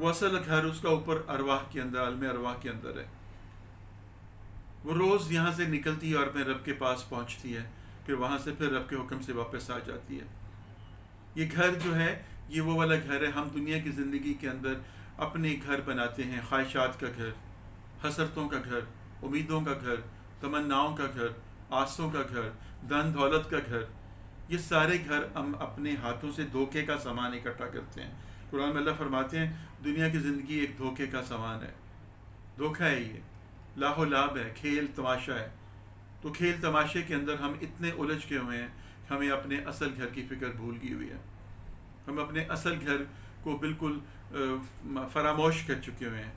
وہ اصل گھر اس کا اوپر ارواح کے اندر، عالم ارواح کے اندر ہے. وہ روز یہاں سے نکلتی ہے اور اپنے رب کے پاس پہنچتی ہے، پھر وہاں سے پھر رب کے حکم سے واپس آ جاتی ہے. یہ گھر جو ہے یہ وہ والا گھر ہے. ہم دنیا کی زندگی کے اندر اپنے گھر بناتے ہیں، خواہشات کا گھر، حسرتوں کا گھر، امیدوں کا گھر، تمناؤں کا گھر، آسوں کا گھر، دن دولت کا گھر. یہ سارے گھر ہم اپنے ہاتھوں سے دھوکے کا سامان اکٹھا کرتے ہیں. قرآن میں اللہ فرماتے ہیں دنیا کی زندگی ایک دھوکے کا سامان ہے، دھوکہ ہے، یہ لاہ و لعب ہے، کھیل تماشا ہے. تو کھیل تماشے کے اندر ہم اتنے الجھ کے ہوئے ہیں کہ ہمیں اپنے اصل گھر کی فکر بھول گئی ہوئی ہے. ہم اپنے اصل گھر کو بالکل فراموش کر چکے ہوئے ہیں.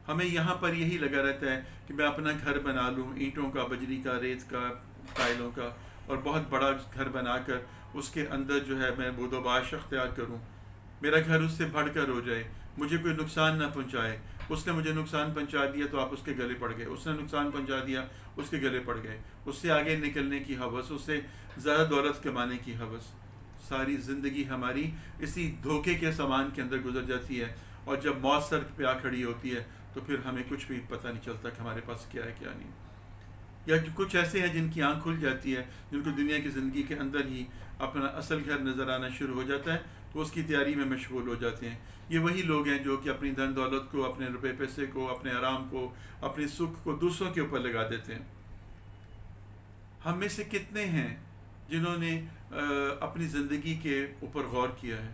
ہمیں یہاں پر یہی لگا رہتا ہے کہ میں اپنا گھر بنا لوں، اینٹوں کا، بجری کا، ریت کا، ٹائلوں کا، اور بہت بڑا گھر بنا کر اس کے اندر جو ہے میں بود و باش اختیار کروں، میرا گھر اس سے بڑھ کر ہو جائے، مجھے کوئی نقصان نہ پہنچائے. اس نے مجھے نقصان پہنچا دیا تو آپ اس کے گلے پڑ گئے، اس نے نقصان پہنچا دیا اس کے گلے پڑ گئے. اس سے آگے نکلنے کی ہوس، اس سے زیادہ دولت کمانے کی ہوس. ساری زندگی ہماری اسی دھوکے کے سامان کے اندر گزر جاتی ہے، اور جب موت سر پہ آ کھڑی ہوتی ہے تو پھر ہمیں کچھ بھی پتہ نہیں چلتا کہ ہمارے پاس کیا ہے کیا نہیں. یا کچھ ایسے ہیں جن کی آنکھ کھل جاتی ہے، جن کو دنیا کی زندگی کے اندر ہی اپنا اصل گھر نظر آنا شروع ہو جاتا ہے، تو اس کی تیاری میں مشغول ہو جاتے ہیں. یہ وہی لوگ ہیں جو کہ اپنی دن دولت کو، اپنے روپے پیسے کو، اپنے آرام کو، اپنے سکھ کو دوسروں کے اوپر لگا دیتے ہیں. ہم میں سے کتنے ہیں جنہوں نے اپنی زندگی کے اوپر غور کیا ہے؟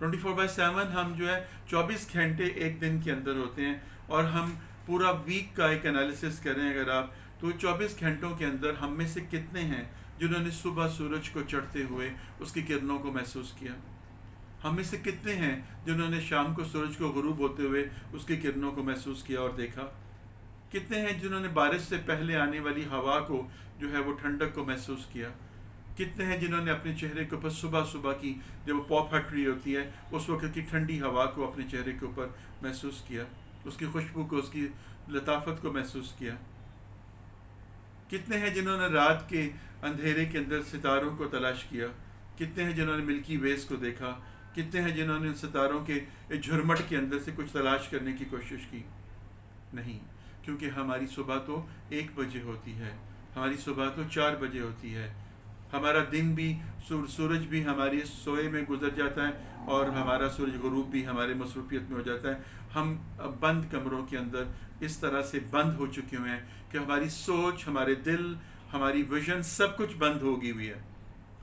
24/7 ہم جو ہے 24 گھنٹے ایک دن کے اندر ہوتے ہیں، اور ہم پورا ویک کا ایک انالیسس کریں اگر آپ، تو 24 گھنٹوں کے اندر ہم میں سے کتنے ہیں جنہوں نے صبح سورج کو چڑھتے ہوئے اس کی کرنوں کو محسوس کیا؟ ہم میں سے کتنے ہیں جنہوں نے شام کو سورج کو غروب ہوتے ہوئے اس کی کرنوں کو محسوس کیا اور دیکھا؟ کتنے ہیں جنہوں نے بارش سے پہلے آنے والی ہوا کو جو ہے وہ ٹھنڈک کو محسوس کیا؟ کتنے ہیں جنہوں نے اپنے چہرے کے اوپر صبح صبح کی جب وہ پاپ ہٹ رہی ہوتی ہے اس وقت کی ٹھنڈی ہوا کو اپنے چہرے کے اوپر محسوس کیا، اس کی خوشبو کو، اس کی لطافت کو محسوس کیا؟ کتنے ہیں جنہوں نے رات کے اندھیرے کے اندر ستاروں کو تلاش کیا؟ کتنے ہیں جنہوں نے ملکی ویز کو دیکھا؟ کتنے ہیں جنہوں نے ان ستاروں کے جھرمٹ کے اندر سے کچھ تلاش کرنے کی کوشش کی؟ نہیں، کیونکہ ہماری صبح تو 1 بجے ہوتی ہے، ہماری صبح تو 4 بجے ہوتی ہے. ہمارا دن بھی، سورج بھی ہماری سوئے میں گزر جاتا ہے، اور ہمارا سورج غروب بھی ہمارے مصروفیت میں ہو جاتا ہے. ہم بند کمروں کے اندر اس طرح سے بند ہو چکے ہوئے ہیں کہ ہماری سوچ، ہمارے دل، ہماری ویژن سب کچھ بند ہوگی ہوئی ہے.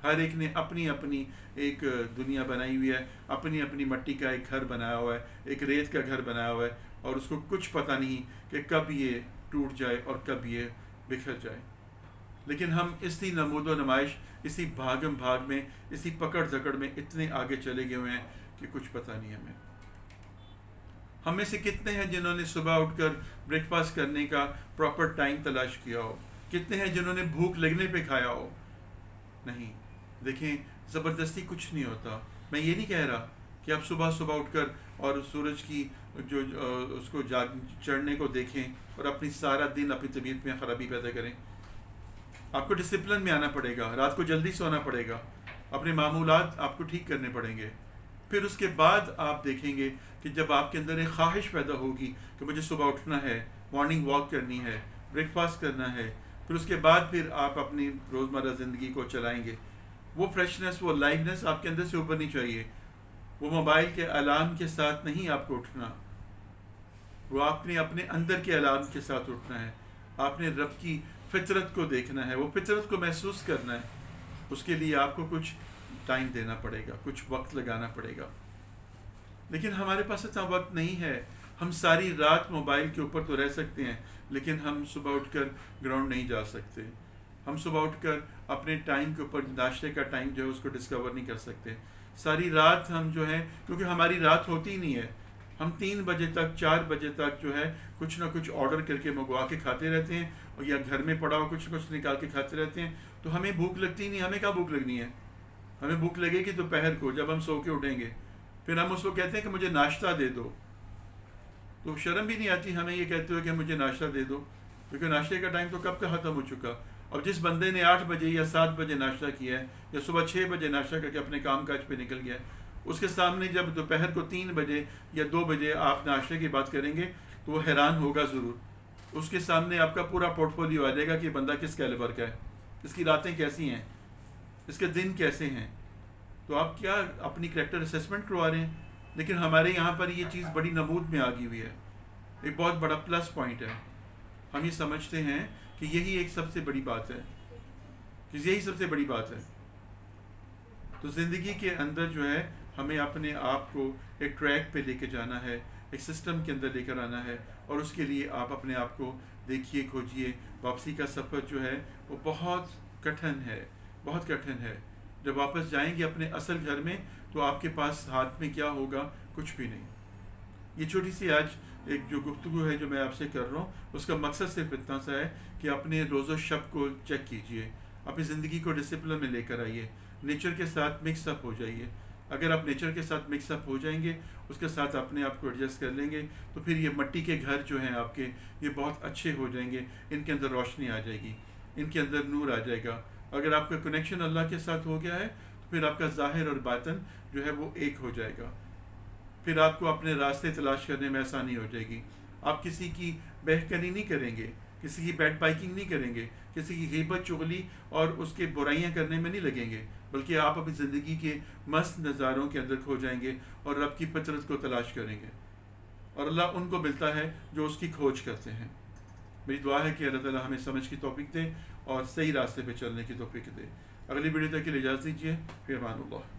ہر ایک نے اپنی اپنی ایک دنیا بنائی ہوئی ہے، اپنی اپنی مٹی کا ایک گھر بنایا ہوا ہے، ایک ریت کا گھر بنایا ہوا ہے، اور اس کو کچھ پتہ نہیں کہ کب یہ ٹوٹ جائے اور کب یہ بکھر جائے. لیکن ہم اسی نمود و نمائش، اسی بھاگم بھاگ میں، اسی پکڑ دھکڑ میں اتنے آگے چلے گئے ہوئے ہیں کہ کچھ پتہ نہیں ہمیں. ہم میں سے کتنے ہیں جنہوں نے صبح اٹھ کر بریک فاسٹ کرنے کا پراپر ٹائم تلاش کیا ہو؟ کتنے ہیں جنہوں نے بھوک لگنے پہ کھایا ہو؟ نہیں. دیکھیں، زبردستی کچھ نہیں ہوتا. میں یہ نہیں کہہ رہا کہ آپ صبح صبح اٹھ کر اور سورج کی جو اس کو چڑھنے کو دیکھیں اور اپنی سارا دن اپنی طبیعت میں خرابی پیدا کریں. آپ کو ڈسپلن میں آنا پڑے گا، رات کو جلدی سونا پڑے گا، اپنے معمولات آپ کو ٹھیک کرنے پڑیں گے. پھر اس کے بعد آپ دیکھیں گے کہ جب آپ کے اندر ایک خواہش پیدا ہوگی کہ مجھے صبح اٹھنا ہے، مارننگ واک کرنی ہے، بریک فاسٹ کرنا ہے، پھر اس کے بعد پھر آپ اپنی روزمرہ زندگی کو چلائیں گے. وہ فریشنس، وہ لائونیس آپ کے اندر سے ابھرنی چاہیے. وہ موبائل کے الارم کے ساتھ نہیں آپ کو اٹھنا، وہ آپ نے اپنے اندر کے الارم کے ساتھ اٹھنا ہے. آپ نے رب کی فطرت کو دیکھنا ہے، وہ فطرت کو محسوس کرنا ہے. اس کے لیے آپ کو کچھ ٹائم دینا پڑے گا، کچھ وقت لگانا پڑے گا. لیکن ہمارے پاس اتنا وقت نہیں ہے. ہم ساری رات موبائل کے اوپر تو رہ سکتے ہیں، لیکن ہم صبح اٹھ کر گراؤنڈ نہیں جا سکتے. ہم صبح اٹھ کر اپنے ٹائم کے اوپر ناشتے کا ٹائم جو ہے اس کو ڈسکور نہیں کر سکتے. ساری رات ہم جو ہے، کیونکہ ہماری رات ہوتی ہی نہیں ہے، ہم 3 بجے تک، 4 بجے تک جو ہے کچھ نہ کچھ آرڈر کر کے منگوا کے کھاتے رہتے ہیں، اور یا گھر میں پڑا ہوا کچھ نہ کچھ نکال کے کھاتے رہتے ہیں. تو ہمیں بھوک لگتی نہیں. ہمیں کیا بھوک لگنی ہے؟ ہمیں بھوک لگے گی دوپہر کو جب ہم سو کے اٹھیں گے. پھر ہم اس کو کہتے ہیں کہ مجھے ناشتہ دے دو. تو شرم بھی نہیں آتی ہمیں یہ کہتے ہوئے کہ مجھے ناشتہ دے دو، کیونکہ ناشتے کا ٹائم تو کب کا ختم ہو چکا. اور جس بندے نے 8 بجے یا 7 بجے ناشتہ کیا ہے، یا صبح 6 بجے ناشتہ کر کے اپنے کام کاج پہ نکل گیا ہے، اس کے سامنے جب دوپہر کو 3 بجے یا 2 بجے آپ ناشتے کی بات کریں گے تو وہ حیران ہوگا ضرور. اس کے سامنے آپ کا پورا پورٹ فولیو آ جائے گا کہ بندہ کس کیلیبر کا ہے, اس کی راتیں کیسی ہیں, اس کے دن کیسے ہیں. تو آپ کیا اپنی کریکٹر اسیسمنٹ کروا رہے ہیں. لیکن ہمارے یہاں پر یہ چیز بڑی نمود میں آگی ہوئی ہے, ایک بہت بڑا پلس پوائنٹ ہے. ہم یہ سمجھتے ہیں کہ یہی ایک سب سے بڑی بات ہے, کہ یہی سب سے بڑی بات ہے. تو زندگی کے اندر جو ہے ہمیں اپنے آپ کو ایک ٹریک پہ لے کے جانا ہے, ایک سسٹم کے اندر لے کر آنا ہے, اور اس کے لیے آپ اپنے آپ کو دیکھیے, کھوجیے. واپسی کا سفر جو ہے وہ بہت کٹھن ہے, بہت کٹھن ہے. جب واپس جائیں گے اپنے اصل گھر میں تو آپ کے پاس ہاتھ میں کیا ہوگا؟ کچھ بھی نہیں. یہ چھوٹی سی آج ایک جو گفتگو ہے جو میں آپ سے کر رہا ہوں, اس کا مقصد صرف اتنا سا ہے کہ اپنے روز و شب کو چیک کیجئے, اپنی زندگی کو ڈسپلن میں لے کر آئیے, نیچر کے ساتھ مکس اپ ہو جائیے. اگر آپ نیچر کے ساتھ مکس اپ ہو جائیں گے, اس کے ساتھ اپنے آپ کو ایڈجسٹ کر لیں گے, تو پھر یہ مٹی کے گھر جو ہیں آپ کے, یہ بہت اچھے ہو جائیں گے. ان کے اندر روشنی آ جائے گی, ان کے اندر نور آ جائے گا. اگر آپ کا کنیکشن اللہ کے ساتھ ہو گیا ہے تو پھر آپ کا ظاہر اور باطن جو ہے وہ ایک ہو جائے گا. پھر آپ کو اپنے راستے تلاش کرنے میں آسانی ہو جائے گی. آپ کسی کی بہکانی نہیں کریں گے, کسی کی بیڈ بائکنگ نہیں کریں گے, کسی کی غیبت چغلی اور اس کے برائیاں کرنے میں نہیں لگیں گے, بلکہ آپ اپنی زندگی کے مست نظاروں کے اندر کھو جائیں گے اور رب کی فطرت کو تلاش کریں گے. اور اللہ ان کو ملتا ہے جو اس کی کھوج کرتے ہیں. میری دعا ہے کہ اللہ تعالیٰ ہمیں سمجھ کی توفیق دے اور صحیح راستے پہ چلنے کی توفیق دے. اگلی ویڈیو تک کے لیے اجازت دیجیے. فی امان اللہ.